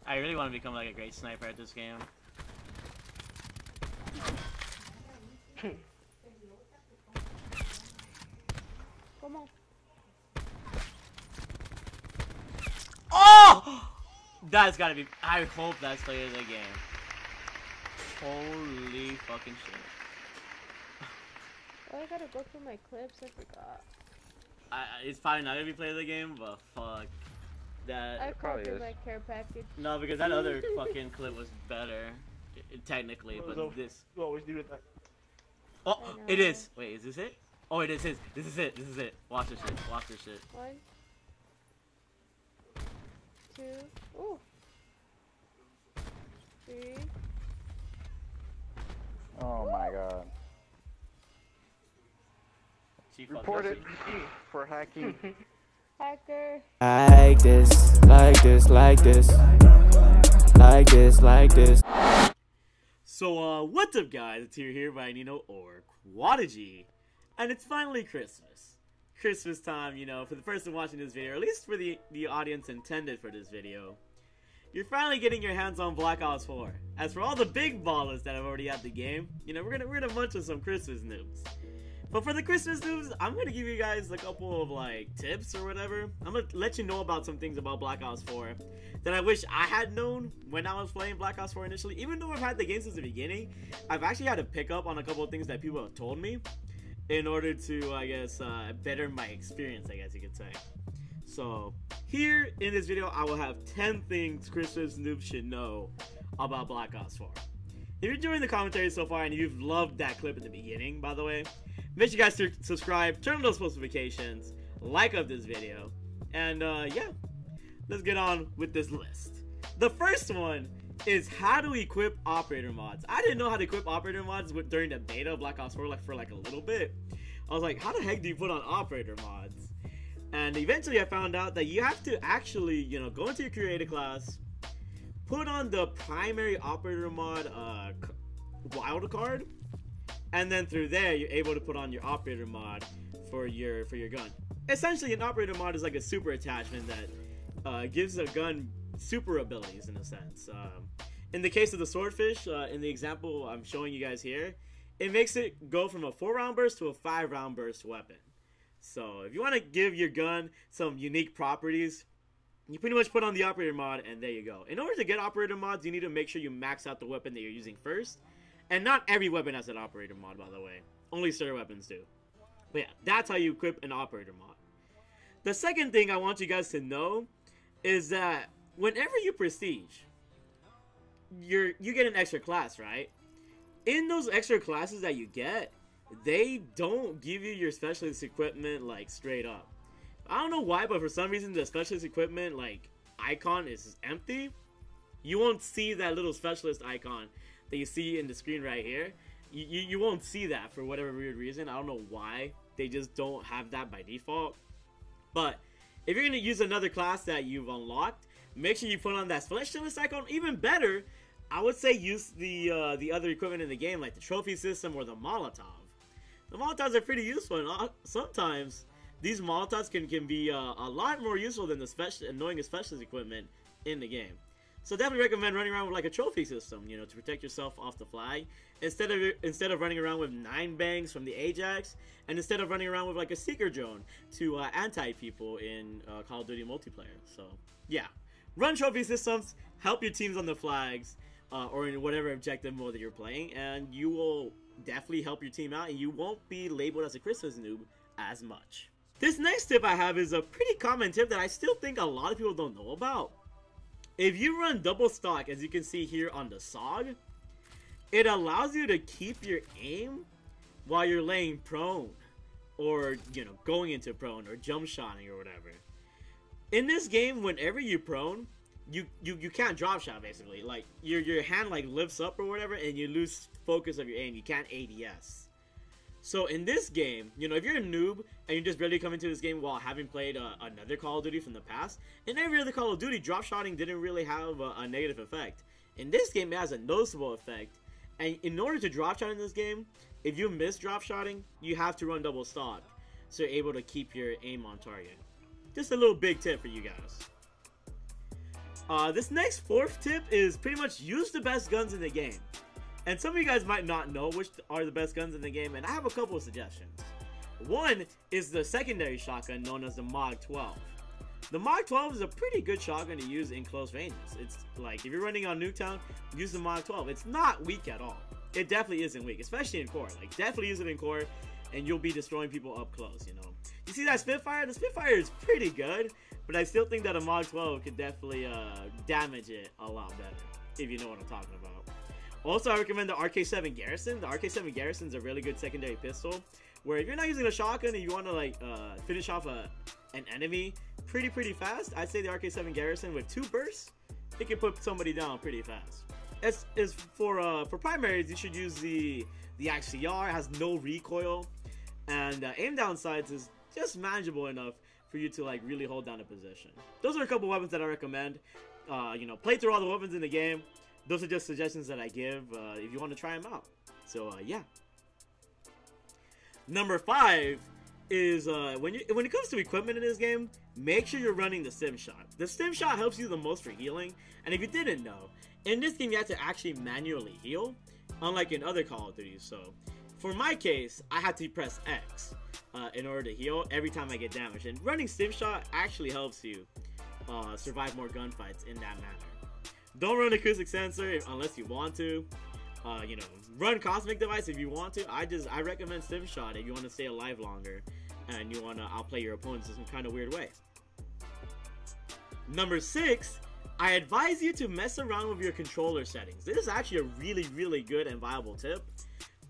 I really want to become like a great sniper at this game. Come on. Oh! That's gotta be. I hope that's played in the game. Holy fucking shit. Oh, I gotta go through my clips. I forgot. It's probably not gonna be played in the game, but fuck. That. I called through my care package. No, because that other fucking clip was better. Technically, but this. You always do that. Oh, it is. Wait, is this it? Oh, it is his. This is it. This is it. Watch this shit. Watch this shit. 1, 2, ooh, 3. Oh my god. Reported for hacking. Hacker. Like this, like this, like this, like this, like this. So, what's up, guys? It's here by Nino or Quadigy, and it's finally Christmas. Christmas time, you know, for the person watching this video, or at least for the audience intended for this video. You're finally getting your hands on Black Ops 4. As for all the big ballers that have already had the game, you know, we're gonna munch on some Christmas noobs. But for the Christmas noobs, I'm gonna give you guys a couple of like tips or whatever. I'm gonna let you know about some things about Black Ops 4 that I wish I had known when I was playing Black Ops 4 initially. Even though I've had the game since the beginning, I've actually had to pick up on a couple of things that people have told me in order to, I guess, better my experience, I guess you could say. So, here in this video, I will have 10 things Christmas noobs should know about Black Ops 4. If you're enjoying the commentary so far and you've loved that clip at the beginning, by the way, make sure you guys subscribe, turn on those notifications, like up this video, and yeah, let's get on with this list. The first one is how to equip operator mods. I didn't know how to equip operator mods during the beta of Black Ops 4 for like a little bit. I was like, how the heck do you put on operator mods? And eventually I found out that you have to actually, you know, go into your creator class, put on the primary operator mod wildcard, and then through there you're able to put on your operator mod for your gun. Essentially, an operator mod is like a super attachment that gives a gun super abilities in a sense. In the case of the swordfish, in the example I'm showing you guys here, it makes it go from a 4-round burst to a 5-round burst weapon. So if you want to give your gun some unique properties, you pretty much put on the operator mod and there you go. In order to get operator mods, you need to make sure you max out the weapon that you're using first. And not every weapon has an operator mod, by the way. Only certain weapons do. But yeah, that's how you equip an operator mod. The second thing I want you guys to know is that whenever you prestige, you get an extra class, right? In those extra classes that you get, they don't give you your specialist equipment like straight up. I don't know why, but for some reason the specialist equipment like icon is empty. You won't see that little specialist icon that you see in the screen right here. You won't see that for whatever weird reason. I don't know why. They just don't have that by default. But if you're going to use another class that you've unlocked, make sure you put on that specialist icon. Even better, I would say use the other equipment in the game, like the trophy system or the Molotov. The Molotovs are pretty useful, and sometimes these Molotovs can be a lot more useful than the annoying specialist equipment in the game. So definitely recommend running around with like a trophy system, you know, to protect yourself off the fly. Instead of running around with 9 bangs from the Ajax, and instead of running around with like a seeker drone to anti people in Call of Duty multiplayer. So yeah, run trophy systems, help your teams on the flags, or in whatever objective mode that you're playing, and you will definitely help your team out, and you won't be labeled as a Christmas noob as much. This next tip I have is a pretty common tip that I still think a lot of people don't know about. If you run double stock, as you can see here on the SOG, it allows you to keep your aim while you're laying prone, or, you know, going into prone, or jump shotting, or whatever. In this game, whenever you prone, you can't drop shot, basically. Like, your hand, like, lifts up or whatever, and you lose focus of your aim. You can't ADS. So, in this game, you know, if you're a noob, and you're just barely coming to this game while having played another Call of Duty from the past, in every other Call of Duty, drop shotting didn't really have a negative effect. In this game, it has a noticeable effect. And in order to drop shot in this game, if you miss drop shotting, you have to run double stock, so you're able to keep your aim on target. Just a little big tip for you guys. This next fourth tip is pretty much use the best guns in the game. And some of you guys might not know which are the best guns in the game, and I have a couple of suggestions. One is the secondary shotgun known as the Mag 12. The Mag 12 is a pretty good shotgun to use in close ranges. It's like, if you're running on Nuketown, use the Mag 12. It's not weak at all. It definitely isn't weak, especially in core. Like, definitely use it in core, and you'll be destroying people up close, you know. You see that Spitfire? The Spitfire is pretty good, but I still think that a Mag 12 could definitely damage it a lot better, if you know what I'm talking about. Also, I recommend the RK7 Garrison. The RK7 Garrison is a really good secondary pistol, where if you're not using a shotgun and you want to like finish off an enemy pretty fast, I'd say the RK7 Garrison with 2 bursts, it can put somebody down pretty fast. As for primaries, you should use the XCR. It has no recoil, and aim down sights is just manageable enough for you to like really hold down a position. Those are a couple weapons that I recommend. You know, play through all the weapons in the game. Those are just suggestions that I give if you want to try them out. So yeah. Number 5 is when it comes to equipment in this game, make sure you're running the Stim Shot. The Stim Shot helps you the most for healing, and if you didn't know, in this game you have to actually manually heal, unlike in other Call of Duty. So for my case, I had to press X in order to heal every time I get damaged, and running Stim Shot actually helps you survive more gunfights in that manner. Don't run acoustic sensor unless you want to. You know, run Cosmic Device if you want to. I recommend Stim Shot if you want to stay alive longer and you want to outplay your opponents in some kind of weird way. Number 6, I advise you to mess around with your controller settings. This is actually a really good and viable tip.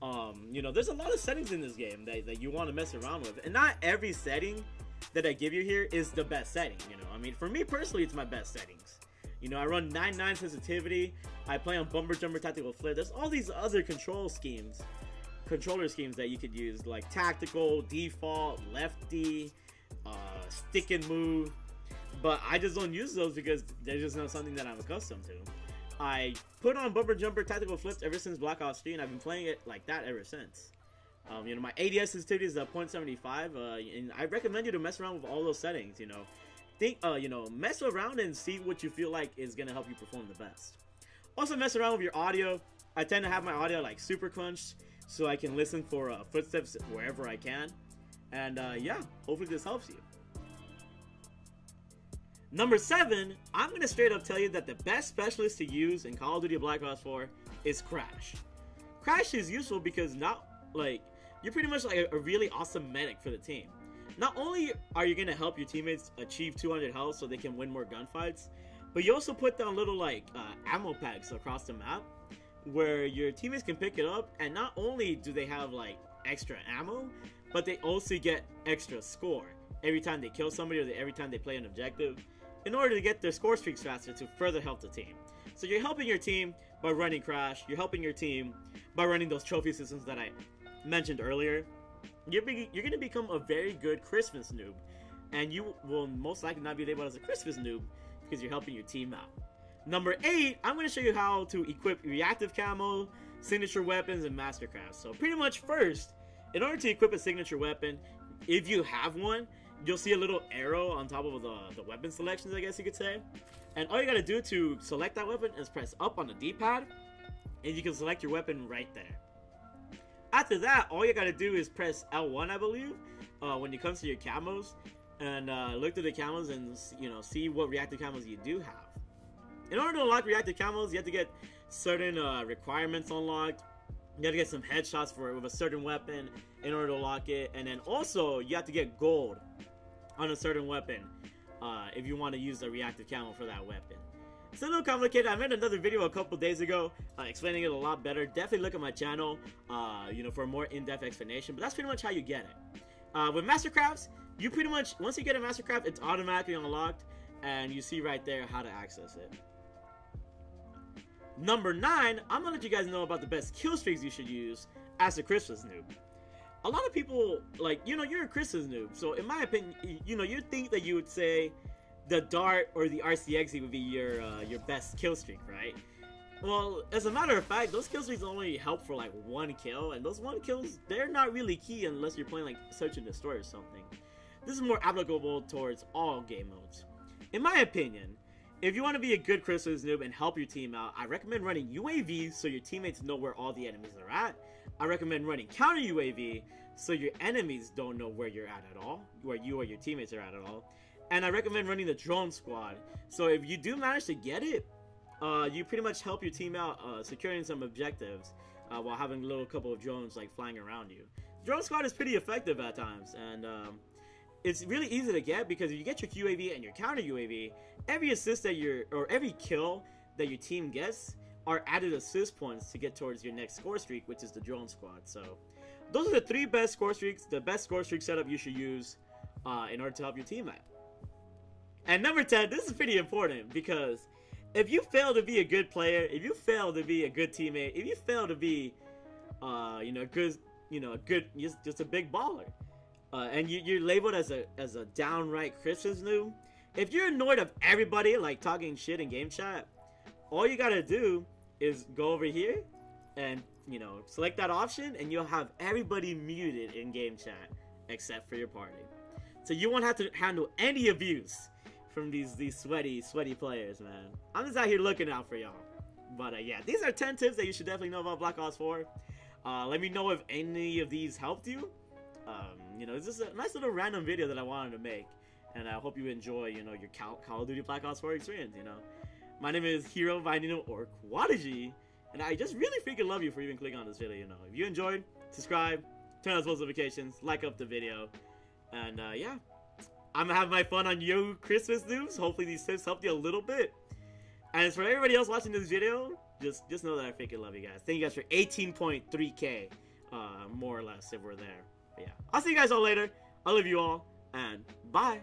You know, there's a lot of settings in this game that you want to mess around with, and not every setting that I give you here is the best setting. You know, I mean, for me personally, it's my best settings. You know, I run 9.9 sensitivity. I play on bumper jumper tactical flip. There's all these other controller schemes that you could use, like tactical, default, lefty, stick and move. But I just don't use those because they're just not something that I'm accustomed to. I put on bumper jumper tactical flips ever since Black Ops 3, and I've been playing it like that ever since. You know, my ADS sensitivity is 0.75, and I recommend you to mess around with all those settings. You know, you know, mess around and see what you feel like is gonna help you perform the best. Also, mess around with your audio. I tend to have my audio like super crunched, so I can listen for footsteps wherever I can. And yeah, hopefully this helps you. Number 7, I'm gonna straight up tell you that the best specialist to use in Call of Duty Black Ops 4 is Crash. Crash is useful because you're pretty much like a really awesome medic for the team. Not only are you gonna help your teammates achieve 200 health so they can win more gunfights, but you also put down little ammo packs across the map where your teammates can pick it up, and not only do they have like extra ammo, but they also get extra score every time they kill somebody or every time they play an objective, in order to get their score streaks faster to further help the team. So you're helping your team by running Crash, you're helping your team by running those trophy systems that I mentioned earlier. You're going to become a very good Christmas noob, and you will most likely not be labeled as a Christmas noob because you're helping your team out. Number 8, I'm going to show you how to equip Reactive Camel, signature weapons, and Mastercraft. So pretty much first, in order to equip a signature weapon, if you have one, you'll see a little arrow on top of the weapon selections, I guess you could say. And all you got to do to select that weapon is press up on the D-pad, and you can select your weapon right there. After that, all you gotta do is press L1, I believe, when it comes to your camos, and look through the camos and, you know, see what reactive camos you do have. In order to unlock reactive camos, you have to get certain requirements unlocked. You have to get some headshots with a certain weapon in order to unlock it, and then also you have to get gold on a certain weapon if you want to use the reactive camo for that weapon. It's a little complicated. I made another video a couple days ago explaining it a lot better. Definitely look at my channel, you know, for a more in-depth explanation. But that's pretty much how you get it. With Mastercrafts, you pretty much, once you get a Mastercraft, it's automatically unlocked, and you see right there how to access it. Number 9, I'm gonna let you guys know about the best kill streaks you should use as a Christmas noob. A lot of people, like, you know, you're a Christmas noob, so in my opinion, you know, you'd think that you would say the Dart or the RCXE would be your best kill streak, right? Well, as a matter of fact, those kill streaks only help for like 1 kill, and those 1 kills, they're not really key unless you're playing like Search and Destroy or something. This is more applicable towards all game modes. In my opinion, if you want to be a good Christmas noob and help your team out, I recommend running UAV so your teammates know where all the enemies are at. I recommend running counter UAV so your enemies don't know where you're at all, where you or your teammates are at all. And I recommend running the drone squad. So if you do manage to get it, you pretty much help your team out securing some objectives while having a little couple of drones like flying around you. Drone squad is pretty effective at times, and it's really easy to get because if you get your UAV and your counter UAV, every assist that every kill that your team gets are added assist points to get towards your next score streak, which is the drone squad. So those are the 3 best score streaks, the best score streak setup you should use in order to help your team out. And number 10, this is pretty important because if you fail to be a good player, if you fail to be a good teammate, if you fail to be, just a big baller, and you're labeled as a downright Christmas noob, if you're annoyed of everybody like talking shit in game chat, all you gotta do is go over here and select that option, and you'll have everybody muted in game chat except for your party. So you won't have to handle any abuse from these sweaty players, man. I'm just out here looking out for y'all. But yeah, these are 10 tips that you should definitely know about Black Ops 4. Let me know if any of these helped you. It's just a nice little random video that I wanted to make, and I hope you enjoy, your Call of Duty Black Ops 4 experience. My name is Hero by or Quadagy, and I just really freaking love you for even clicking on this video. If you enjoyed, subscribe, turn on those notifications, like up the video, and yeah. I'm gonna have my fun on you Christmas noobs. Hopefully these tips helped you a little bit. And as for everybody else watching this video, just know that I freaking love you guys. Thank you guys for 18.3K, more or less, if we're there. But yeah, I'll see you guys all later. I love you all, and bye.